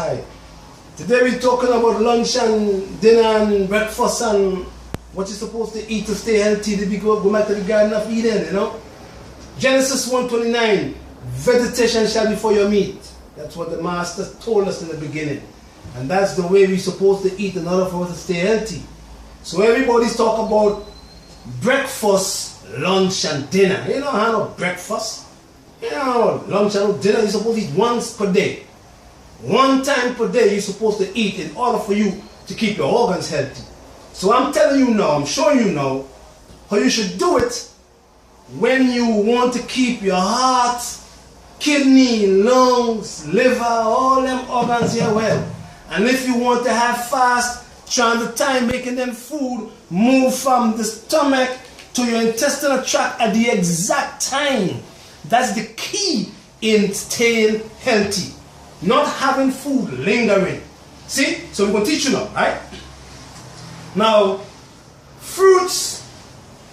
Hi. Today we're talking about lunch and dinner and breakfast and what you're supposed to eat to stay healthy to go back to the Garden of Eden, you know. Genesis 1:29, vegetation shall be for your meat. That's what the Master told us in the beginning. And that's the way we're supposed to eat in order for us to stay healthy. So everybody's talking about breakfast, lunch and dinner. You know how no breakfast? You know, lunch and dinner you're supposed to eat once per day. One time per day you're supposed to eat in order for you to keep your organs healthy. So I'm telling you now, I'm showing you now how you should do it when you want to keep your heart, kidney, lungs, liver, all them organs here well. And if you want to have fast, trying the time making them food move from the stomach to your intestinal tract at the exact time. That's the key in staying healthy. Not having food lingering. See? So we're going to teach you now, right? Now, fruits,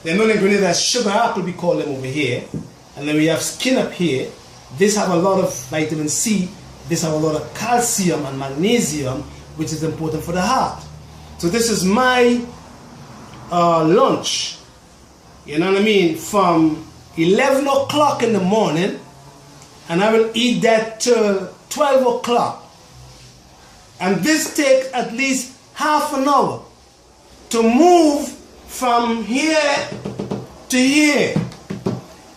they're not ingredient as sugar apple, we call them over here. And then we have skin up here. This have a lot of vitamin C. This have a lot of calcium and magnesium, which is important for the heart. So this is my lunch. You know what I mean? From 11 o'clock in the morning, and I will eat that till 12 o'clock. And this takes at least half an hour to move from here to here.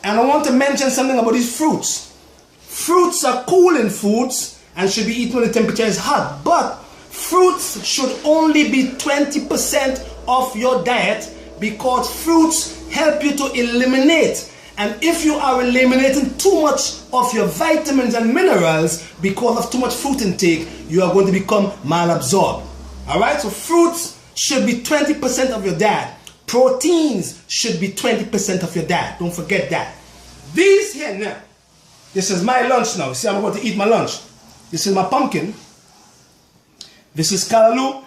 And I want to mention something about these fruits. Fruits are cooling foods and should be eaten when the temperature is hot. But fruits should only be 20% of your diet because fruits help you to eliminate. And if you are eliminating too much of your vitamins and minerals because of too much fruit intake, you are going to become malabsorbed. Alright, so fruits should be 20% of your diet. Proteins should be 20% of your diet. Don't forget that. These here now, this is my lunch now. See, I'm going to eat my lunch. This is my pumpkin. This is callaloo.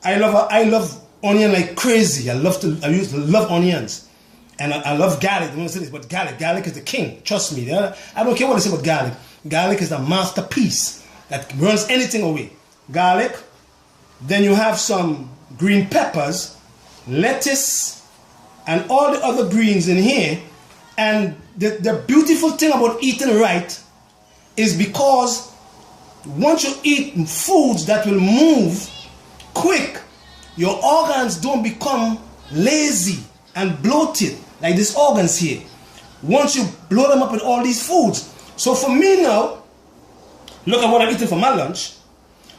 I love onion like crazy. I love onions. And I love garlic. I don't say this, but garlic is the king. Trust me. I don't care what they say about garlic. Garlic is the masterpiece that runs anything away. Garlic. Then you have some green peppers, lettuce, and all the other greens in here. And the beautiful thing about eating right is because once you eat foods that will move quick, your organs don't become lazy and bloated like these organs here. Once you blow them up with all these foods. So for me now, look at what I'm eating for my lunch.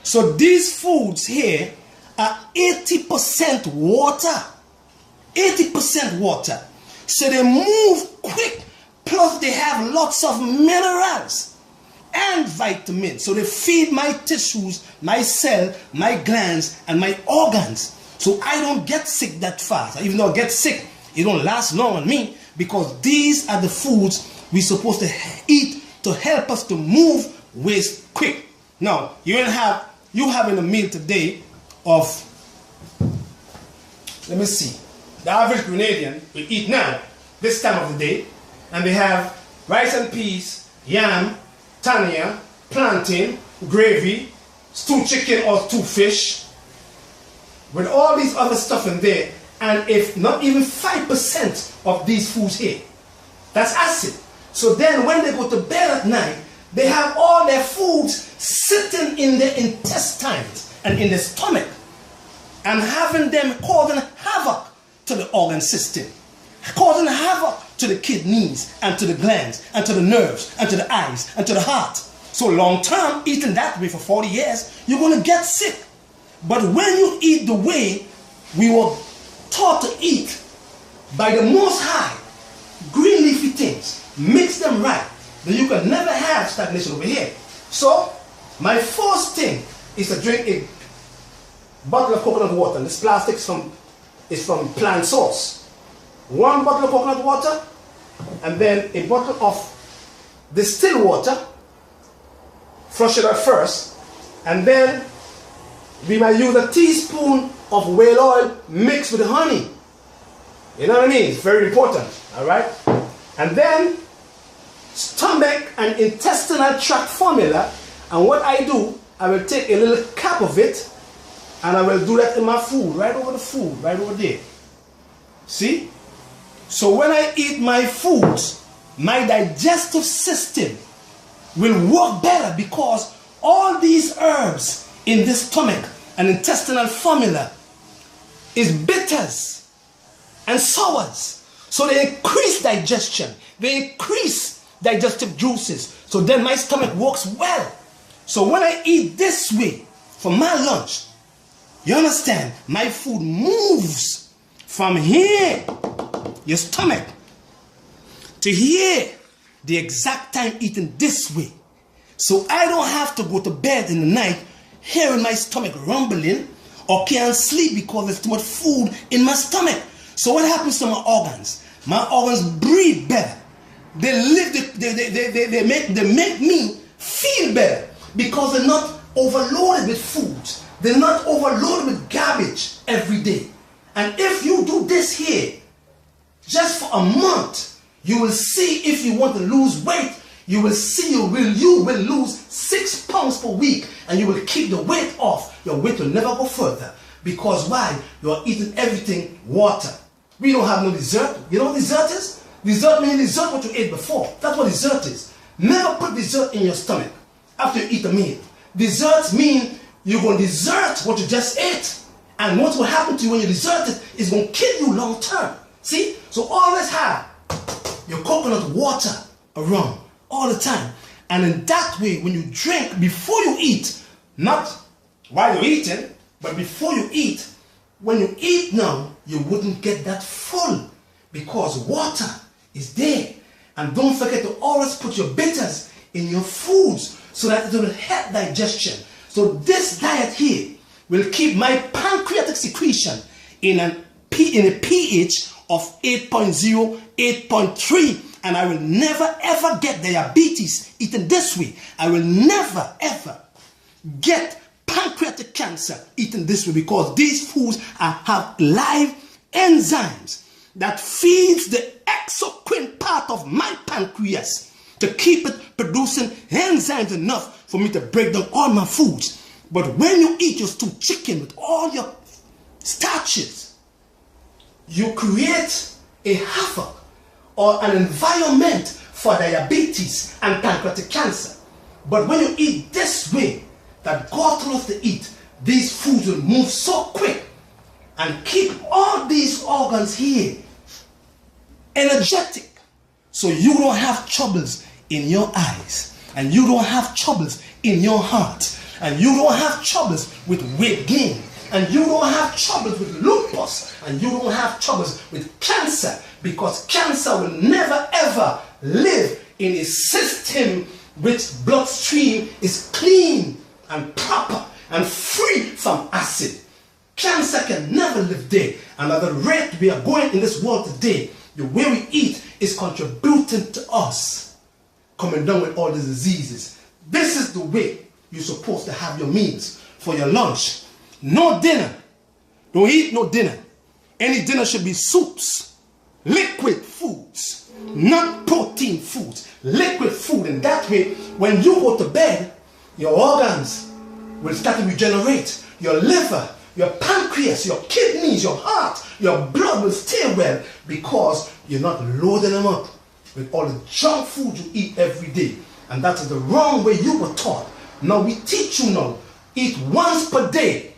So these foods here are 80% water. 80% water. So they move quick. Plus they have lots of minerals and vitamins. So they feed my tissues, my cell, my glands, and my organs. So I don't get sick that fast. Even though I get sick, it don't last long on me because these are the foods we're supposed to eat to help us to move waste quick. Now, you having a meal today of, let me see, the average Grenadian will eat now, this time of the day, and they have rice and peas, yam, tanya, plantain, gravy, stewed chicken or stewed fish, with all these other stuff in there. And if not even 5% of these foods here, that's acid. So then when they go to bed at night, they have all their foods sitting in their intestines and in the stomach and having them causing havoc to the organ system, causing havoc to the kidneys and to the glands and to the nerves and to the eyes and to the heart. So long term, eating that way for 40 years, you're going to get sick. But when you eat the way we were taught to eat by the Most High, green leafy things, mix them right, then you can never have stagnation over here. So, my first thing is to drink a bottle of coconut water. This plastic is from plant source. 1 bottle of coconut water, and then a bottle of distilled water. Flush it out first, and then we might use a teaspoon of whale oil mixed with honey. You know what I mean? It's very important. Alright? And then stomach and intestinal tract formula And what I do, I will take a little cap of it and I will do that in my food, right over the food, right over there. See? So when I eat my foods, my digestive system will work better because all these herbs in this stomach and intestinal formula is bitters and sours. So they increase digestion. They increase digestive juices. So then my stomach works well. So when I eat this way for my lunch, you understand, my food moves from here, your stomach, to here, the exact time eating this way. So I don't have to go to bed in the night hearing my stomach rumbling or can't sleep because there's too much food in my stomach. So what happens to my organs? My organs breathe better. They live, they make me feel better because they're not overloaded with foods. They're not overloaded with garbage every day. And if you do this here, just for a month, you will see if you want to lose weight, you will see you will lose 6 pounds per week and you will keep the weight off. Your weight will never go further. Because why? You are eating everything water. We don't have no dessert. You know what dessert is? Dessert means dessert what you ate before. That's what dessert is. Never put dessert in your stomach after you eat a meal. Desserts mean you're going to desert what you just ate. And what will happen to you when you desert it is going to kill you long term. See? So always have your coconut water around all the time. And in that way, when you drink before you eat, not while you're eating, but before you eat, when you eat now, you wouldn't get that full because water is there. And don't forget to always put your bitters in your foods so that it will help digestion. So this diet here will keep my pancreatic secretion in a pH of 8.0, 8.3, and I will never ever get diabetes eating this way. I will never ever get pancreatic cancer eating this way because these foods have live enzymes that feeds the exocrine part of my pancreas to keep it producing enzymes enough for me to break down all my foods. But when you eat your stewed chicken with all your starches, you create a havoc or an environment for diabetes and pancreatic cancer. But when you eat this way that God told us to eat, these foods will move so quick and keep all these organs here energetic. So you don't have troubles in your eyes, and you don't have troubles in your heart, and you don't have troubles with weight gain, and you don't have troubles with lupus, and you don't have troubles with cancer, because cancer will never ever live in a system which bloodstream is clean and proper and free from acid. Cancer can never live there. And at the rate we are going in this world today, the way we eat is contributing to us coming down with all these diseases. This is the way you're supposed to have your meals for your lunch. No dinner. Don't eat no dinner. Any dinner should be soups, liquid foods, not protein foods, liquid food. And that way, when you go to bed, your organs will start to regenerate. Your liver, your pancreas, your kidneys, your heart, your blood will stay well because you're not loading them up with all the junk food you eat every day. And that is the wrong way you were taught. Now we teach you now, eat once per day.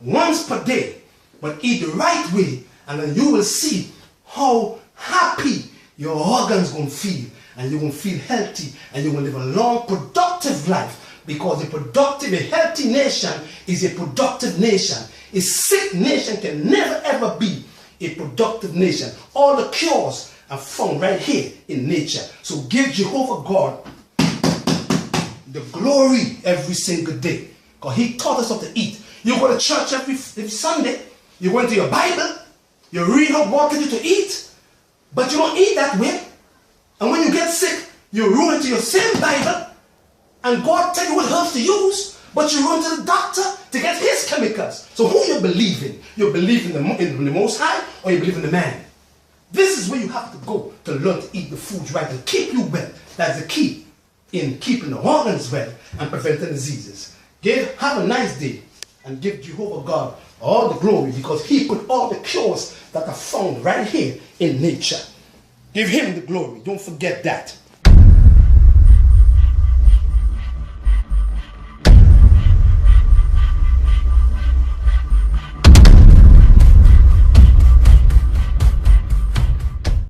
Once per day. But eat the right way, and then you will see how happy your organs going to feel. And you're going to feel healthy, and you're going to live a long, productive life. Because a healthy nation is a productive nation. A sick nation can never ever be a productive nation. All the cures are found right here in nature. So give Jehovah God the glory every single day. Because he taught us what to eat. You go to church every Sunday. You go into your Bible. You read what God tells you to eat. But you don't eat that way. And when you get sick, you run into your same Bible. And God tell you what herbs to use, but you run to the doctor to get his chemicals. So who you believe in? You believe in the Most High, or you believe in the man? This is where you have to go to learn to eat the foods right to keep you well. That's the key. in keeping the organs well and preventing diseases. Have a nice day and give Jehovah God all the glory, because he put all the cures that are found right here in nature. Give him the glory. Don't forget that.